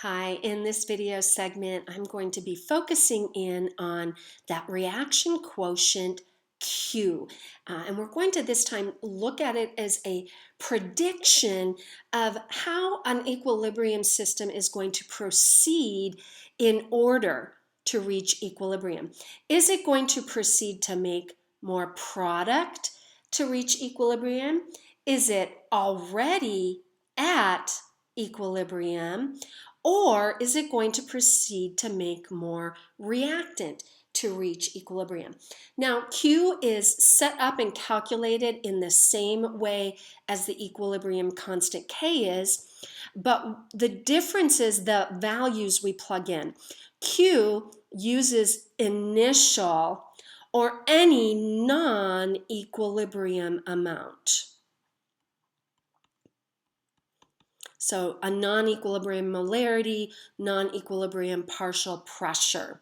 Hi, in this video segment, I'm going to be focusing in on that reaction quotient Q. And we're going to this time look at it as a prediction of how an equilibrium system is going to proceed in order to reach equilibrium. Is it going to proceed to make more product to reach equilibrium? Is it already at equilibrium? Or is it going to proceed to make more reactant to reach equilibrium? Now, Q is set up and calculated in the same way as the equilibrium constant K is, but the difference is the values we plug in. Q uses initial or any non-equilibrium amount. So a non-equilibrium molarity, non-equilibrium partial pressure.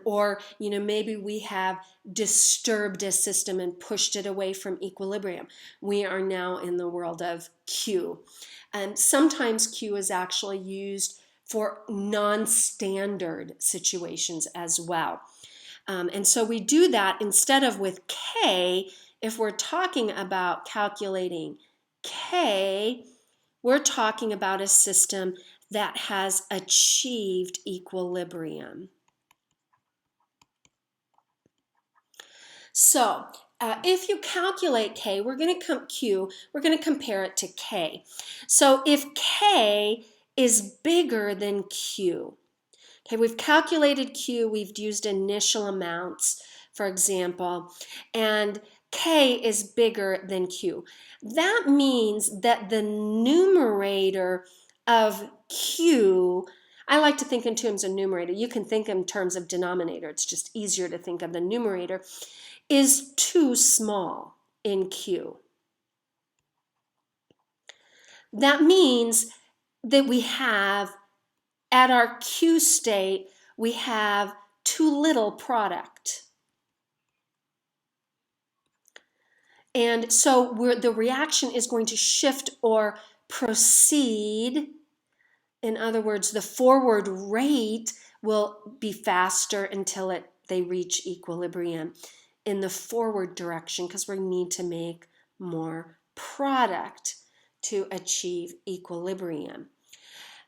Or maybe we have disturbed a system and pushed it away from equilibrium. We are now in the world of Q. And sometimes Q is actually used for non-standard situations as well. And so we do that instead of with K. If we're talking about calculating K, we're talking about a system that has achieved equilibrium. So if you calculate K, we're going to compare it to K. So if K is bigger than Q, okay, we've calculated Q, we've used initial amounts, for example, and K is bigger than Q. That means that the numerator of Q, I like to think in terms of numerator. You can think in terms of denominator. It's just easier to think of the numerator, is too small in Q. That means that we have, at our Q state, we have too little product. And so the reaction is going to shift or proceed. In other words, the forward rate will be faster until they reach equilibrium in the forward direction, because we need to make more product to achieve equilibrium.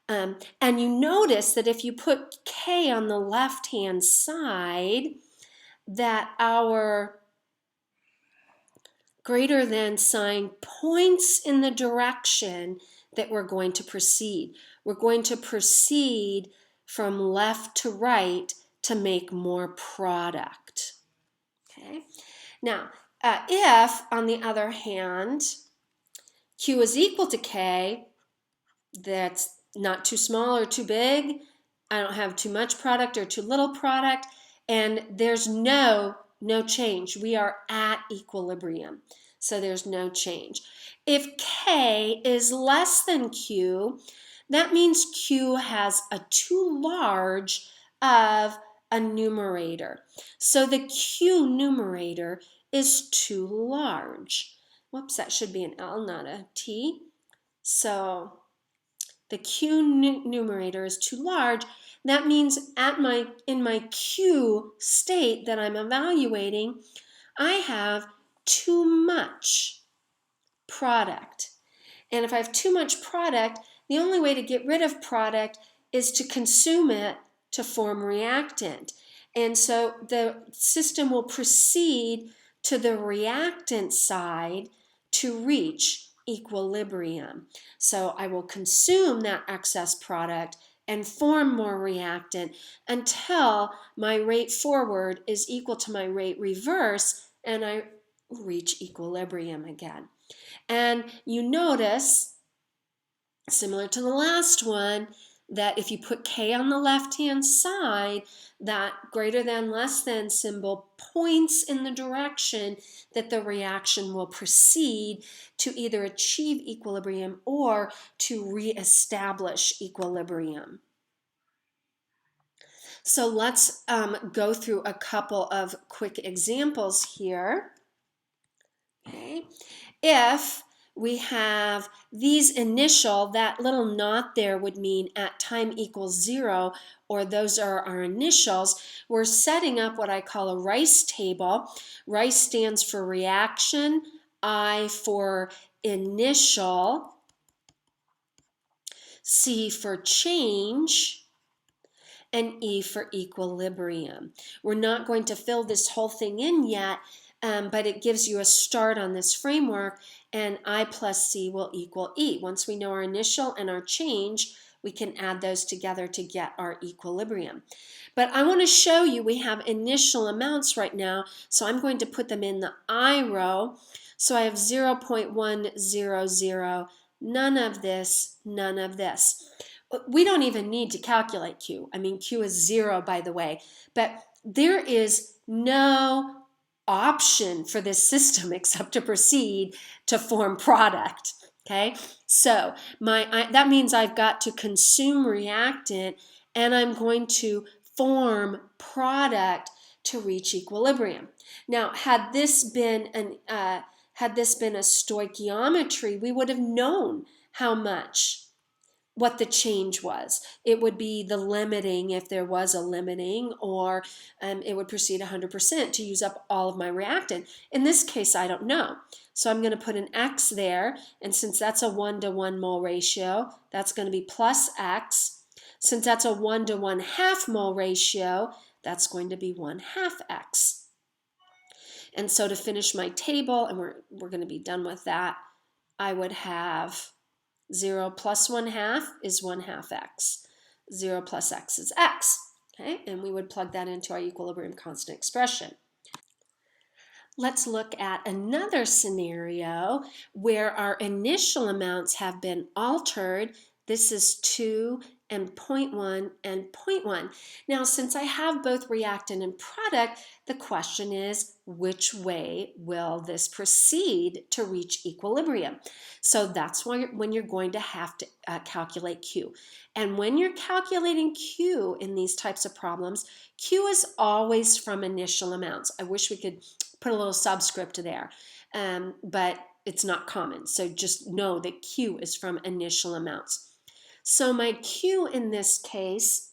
And you notice that if you put K on the left-hand side, that our greater than sign points in the direction that we're going to proceed. We're going to proceed from left to right to make more product. Okay. Now, if, on the other hand, Q is equal to K, that's not too small or too big, I don't have too much product or too little product, and there's no change. We are at equilibrium, so there's no change. If K is less than Q, that means Q has a too large of a numerator. So the Q numerator is too large. Whoops, that should be an L, not a T. So the Q numerator is too large. That means in my Q state that I'm evaluating, I have too much product. And if I have too much product, the only way to get rid of product is to consume it to form reactant. And so the system will proceed to the reactant side to reach equilibrium. So I will consume that excess product and form more reactant until my rate forward is equal to my rate reverse, and I reach equilibrium again. And you notice, similar to the last one, that if you put K on the left-hand side, that greater than, less than symbol points in the direction that the reaction will proceed to either achieve equilibrium or to reestablish equilibrium. So let's go through a couple of quick examples here. Okay. If we have these initial, that little knot there would mean at time equals 0, or those are our initials. We're setting up what I call a rice table. Rice stands for reaction, I for initial, C for change, and E for equilibrium. We're not going to fill this whole thing in yet, but it gives you a start on this framework, and I plus C will equal E. Once we know our initial and our change, we can add those together to get our equilibrium. But I want to show you we have initial amounts right now, so I'm going to put them in the I row. So I have 0.100, none of this, none of this. We don't even need to calculate Q. I mean, Q is 0, by the way, but there is no option for this system except to proceed to form product. Okay, so that means I've got to consume reactant, and I'm going to form product to reach equilibrium. Now, had this been a stoichiometry, we would have known how much, what the change was. It would be the limiting, if there was a limiting, or it would proceed 100% to use up all of my reactant. In this case, I don't know. So I'm going to put an X there, and since that's a 1-to-1 mole ratio, that's going to be plus X. Since that's a 1-to-1 half mole ratio, that's going to be 1/2 X. And so to finish my table, and we're going to be done with that, I would have 0 plus 1/2 is 1/2 X. 0 plus X is X. Okay, and we would plug that into our equilibrium constant expression. Let's look at another scenario where our initial amounts have been altered. This is 2 and 0.1 and 0.1. Now, since I have both reactant and product, the question is, which way will this proceed to reach equilibrium? So that's when you're going to have to calculate Q. And when you're calculating Q in these types of problems, Q is always from initial amounts. I wish we could put a little subscript there, but it's not common. So just know that Q is from initial amounts. So my Q in this case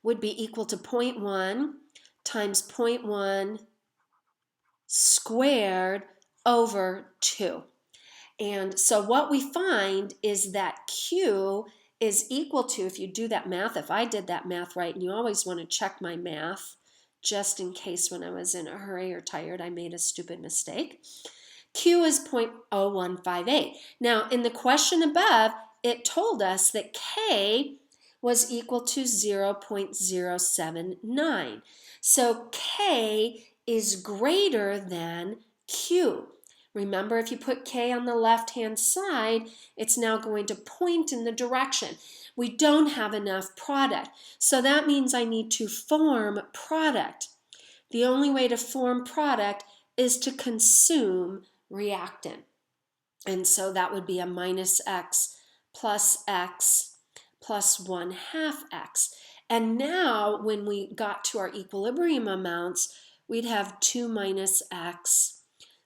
would be equal to 0.1 times 0.1 squared over 2. And so what we find is that Q is equal to, if you do that math, if I did that math right, and you always want to check my math, just in case when I was in a hurry or tired I made a stupid mistake. Q is 0.0158. Now, in the question above, it told us that K was equal to 0.079. So K is greater than Q. Remember, if you put K on the left-hand side, it's now going to point in the direction. We don't have enough product, so that means I need to form product. The only way to form product is to consume reactant. And so that would be a minus X plus 1/2 X. And now when we got to our equilibrium amounts, we'd have 2 minus X,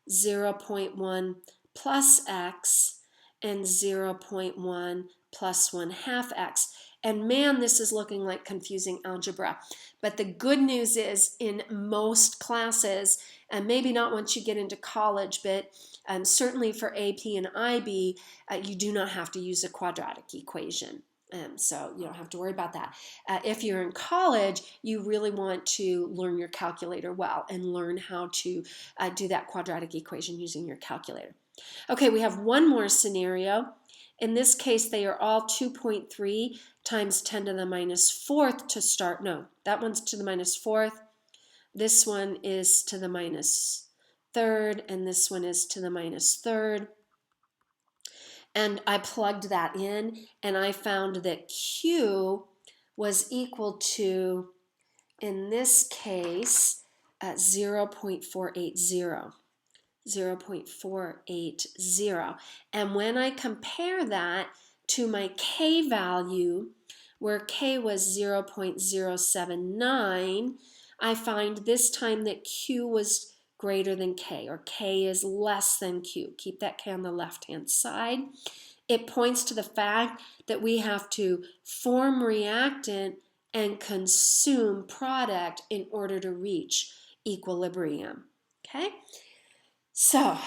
0.1 plus X, and 0.1 plus 1/2 X. And man, this is looking like confusing algebra. But the good news is in most classes, and maybe not once you get into college, but certainly for AP and IB, you do not have to use a quadratic equation. So you don't have to worry about that. If you're in college, you really want to learn your calculator well and learn how to do that quadratic equation using your calculator. Okay, we have one more scenario. In this case, they are all 2.3 times 10 to the minus 4th to start. No, that one's to the minus 4th. This one is to the minus 3rd, and this one is to the minus 3rd. And I plugged that in, and I found that Q was equal to, in this case, 0.480. 0.480. And when I compare that to my K value, where K was 0.079, I find this time that Q was greater than K, or K is less than Q. Keep that K on the left-hand side. It points to the fact that we have to form reactant and consume product in order to reach equilibrium. Okay? So,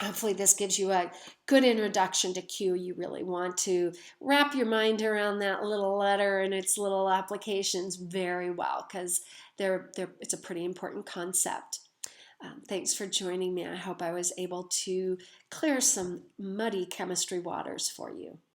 hopefully this gives you a good introduction to Q. You really want to wrap your mind around that little letter and its little applications very well, because it's a pretty important concept. Thanks for joining me. I hope I was able to clear some muddy chemistry waters for you.